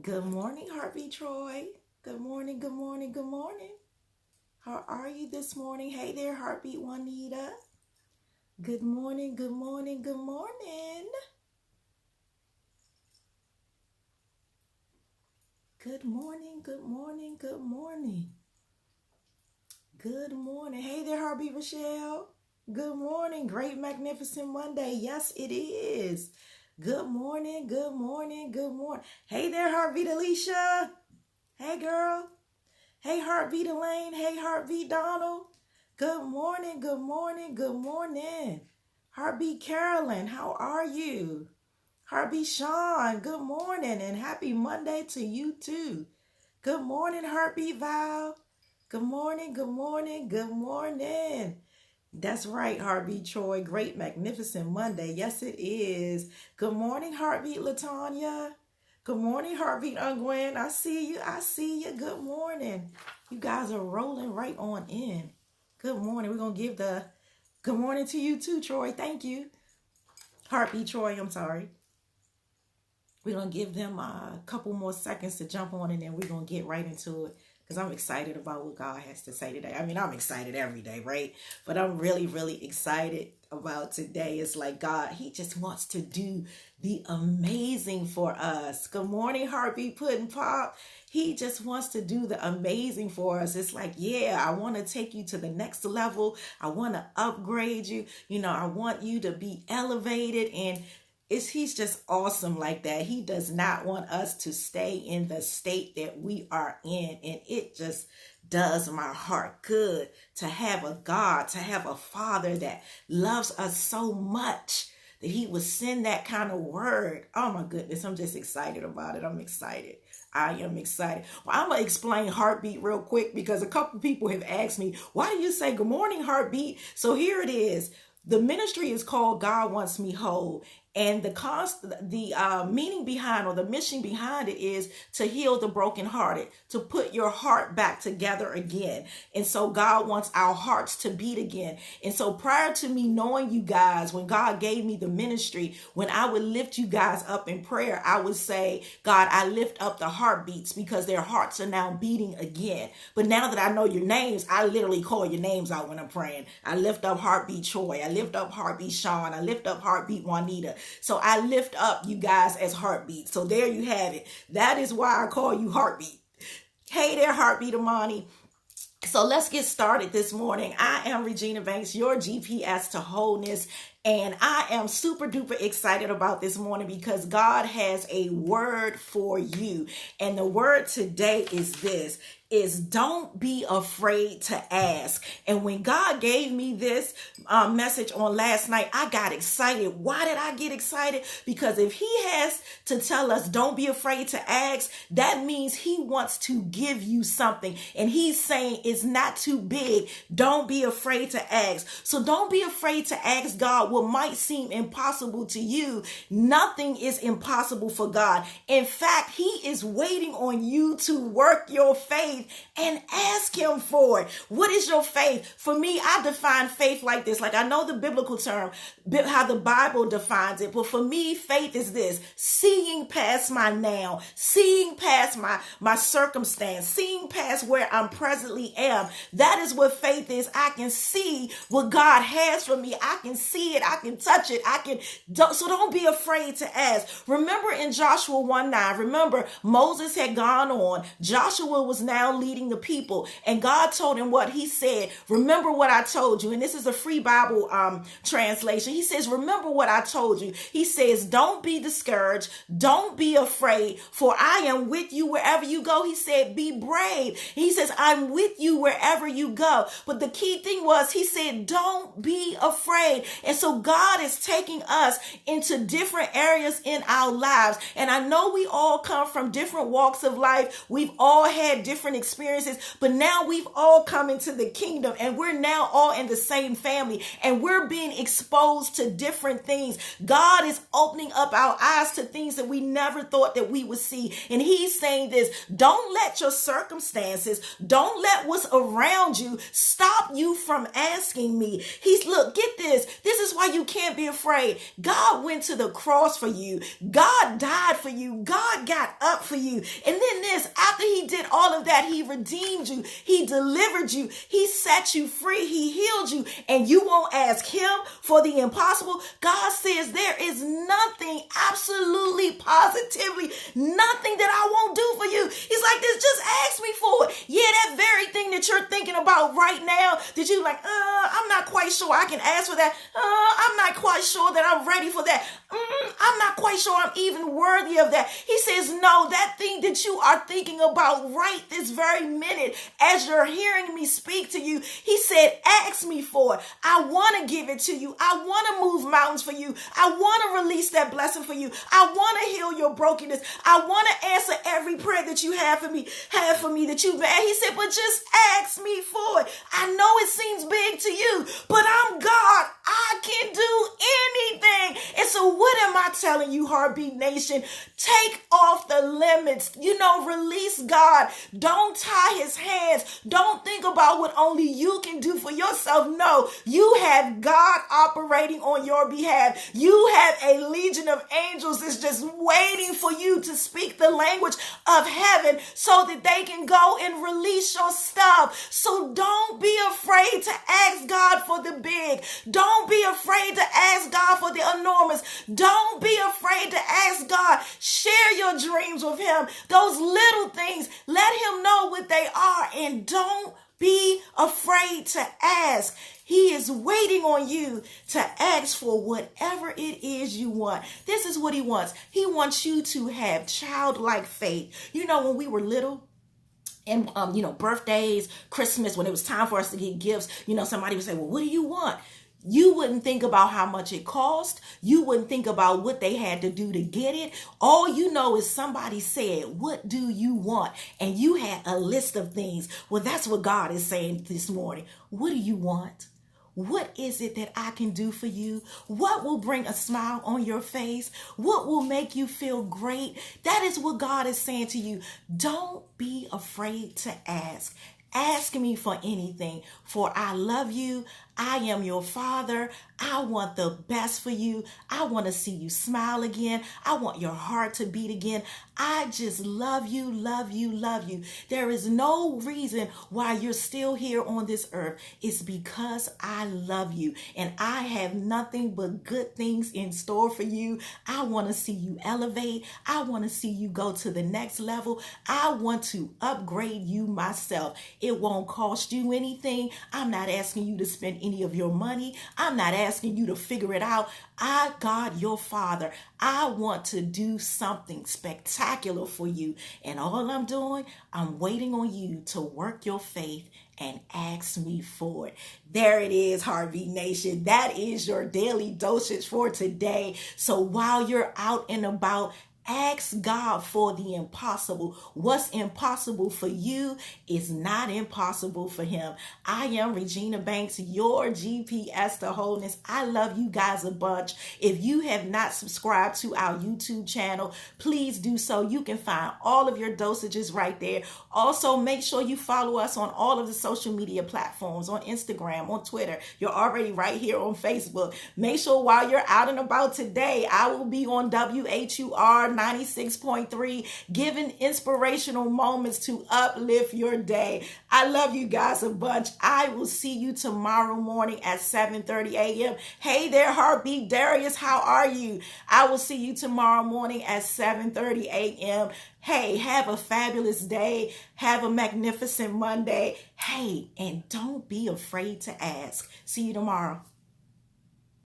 Good morning, Heartbeat Troy. Good morning, good morning, good morning. How are you this morning? Hey there, Heartbeat Juanita. Good morning, good morning, good morning. Good morning, good morning, good morning. Good morning. Hey there, Heartbeat Rochelle. Good morning. Great, magnificent Monday. Yes, it is. Good morning, good morning, good morning. Hey there, Heartbeat Alicia. Hey, girl. Hey, Heartbeat Elaine. Hey, Heartbeat Donald. Good morning, good morning, good morning. Heartbeat Carolyn, how are you? Heartbeat Sean, good morning and happy Monday to you too. Good morning, Heartbeat Val. Good morning, good morning, good morning. That's right, Heartbeat Troy. Great, magnificent Monday. Yes, it is. Good morning, Heartbeat Latanya. Good morning, Heartbeat Ungwen. I see you. I see you. Good morning. You guys are rolling right on in. Good morning. We're going to give the good morning to you too, Troy. Thank you. Heartbeat Troy, I'm sorry. We're going to give them a couple more seconds to jump on and then we're going to get right into it because I'm excited about what God has to say today. I mean, I'm excited every day, right? But I'm really, really excited about today. It's like God, He just wants to do the amazing for us. Good morning, Heartbeat Pudding Pop. He just wants to do the amazing for us. It's like, yeah, I want to take you to the next level. I want to upgrade you. You know, I want you to be elevated and he's just awesome like that. He does not want us to stay in the state that we are in. And it just does my heart good to have a God, to have a Father that loves us so much that He would send that kind of word. Oh my goodness, I'm just excited about it. I'm excited. I am excited. Well, I'm going to explain Heartbeat real quick because a couple people have asked me, why do you say good morning, Heartbeat? So here it is. The ministry is called God Wants Me Whole. And the meaning behind or the mission behind it is to heal the brokenhearted, to put your heart back together again. And so God wants our hearts to beat again. And so prior to me knowing you guys, when God gave me the ministry, when I would lift you guys up in prayer, I would say, God, I lift up the heartbeats because their hearts are now beating again. But now that I know your names, I literally call your names out when I'm praying. I lift up Heartbeat Troy. I lift up Heartbeat Sean. I lift up Heartbeat Juanita. So I lift up you guys as Heartbeat. So there you have it. That is why I call you Heartbeat. Hey there, Heartbeat Amani. So let's get started this morning. I am Regina Banks, your GPS to wholeness. And I am super duper excited about this morning because God has a word for you. And the word today is don't be afraid to ask. And when God gave me this message on last night, I got excited. Why did I get excited? Because if He has to tell us don't be afraid to ask, that means He wants to give you something. And He's saying it's not too big. Don't be afraid to ask. So don't be afraid to ask God what might seem impossible to you. Nothing is impossible for God. In fact, He is waiting on you to work your faith and ask Him for it. What is your faith? For me, I define faith like this. Like, I know the biblical term, how the Bible defines it, but for me, faith is this: seeing past my now, seeing past my circumstance, seeing past where I'm presently am. That is what faith is. I can see what God has for me. I can see it. I can touch it. So don't be afraid to ask. Remember in Joshua 1:9, remember Moses had gone on. Joshua was now leading the people, and God told him what He said. Remember what I told you. And this is a free Bible translation. He says, remember what I told you. He says, don't be discouraged. Don't be afraid, for I am with you wherever you go. He said, be brave. He says, I'm with you wherever you go. But the key thing was, He said, don't be afraid. And so God is taking us into different areas in our lives. And I know we all come from different walks of life. We've all had different experiences, but now we've all come into the kingdom and we're now all in the same family and we're being exposed to different things. God is opening up our eyes to things that we never thought that we would see. And He's saying this: don't let your circumstances, don't let what's around you stop you from asking me. Look, get this. This is why you can't be afraid. God went to the cross for you. God died for you. God got up for you. And then after he did all of that, he redeemed you. He delivered you. He set you free. He healed you. And you won't ask him for the impossible. God says there is nothing, absolutely, positively, nothing that I won't do for you. He's like this, just ask me for it. Yeah, that very thing that you're thinking about right now, that you like, I'm not quite sure I can ask for that. I'm not quite sure that I'm ready for that. I'm not quite sure I'm even worthy of that. He says, no, that thing that you are thinking about right this very minute, as you're hearing me speak to you, he said, ask me for it. I want to give it to you. I want to move mountains for you. I want to release that blessing for you. I want to heal your brokenness. I want to answer every prayer that you have for me that you've been. He said, but just ask me for it. I know it seems big to you, but I'm God. I can do anything. And so what am I telling you, Heartbeat Nation? Take off the limits. Release God. Don't tie his hands. Don't think about what only you can do for yourself. No, you have God operating on your behalf. You have a legion of angels that's just waiting for you to speak the language of heaven so that they can go and release your stuff. So don't be afraid to ask God for the big. Don't be afraid to ask God for the enormous. Don't be afraid to ask God. Share your dreams with him. Those little things, let him know what they are, and don't be afraid to ask. He is waiting on you to ask for whatever it is you want. This is what he wants. He wants you to have childlike faith. When we were little, and birthdays, Christmas, when it was time for us to get gifts, somebody would say, well, what do you want? You wouldn't think about how much it cost. You wouldn't think about what they had to do to get it. All you know is somebody said, what do you want? And you had a list of things. Well, that's what God is saying this morning. What do you want? What is it that I can do for you? What will bring a smile on your face? What will make you feel great? That is what God is saying to you. Don't be afraid to ask. Ask me for anything, for I love you. I am your Father. I want the best for you. I want to see you smile again. I want your heart to beat again. I just love you, love you, love you. There is no reason why you're still here on this earth. It's because I love you, and I have nothing but good things in store for you. I want to see you elevate. I want to see you go to the next level. I want to upgrade you myself. It won't cost you anything. I'm not asking you to spend any of your money. I'm not asking you to figure it out. God, your Father, I want to do something spectacular for you. And all I'm doing, I'm waiting on you to work your faith and ask me for it. There it is, Heartbeat Nation. That is your daily dosage for today. So while you're out and about, ask God for the impossible. What's impossible for you is not impossible for him. I am Regina Banks, your GPS to wholeness. I love you guys a bunch. If you have not subscribed to our YouTube channel, please do so. You can find all of your dosages right there. Also, make sure you follow us on all of the social media platforms, on Instagram, on Twitter. You're already right here on Facebook. Make sure while you're out and about today, I will be on WHUR 96.3, giving inspirational moments to uplift your day. I love you guys a bunch. I will see you tomorrow morning at 7:30 a.m. Hey there, Heartbeat Darius, how are you? I will see you tomorrow morning at 7:30 a.m. Hey, have a fabulous day. Have a magnificent Monday. Hey, and don't be afraid to ask. See you tomorrow.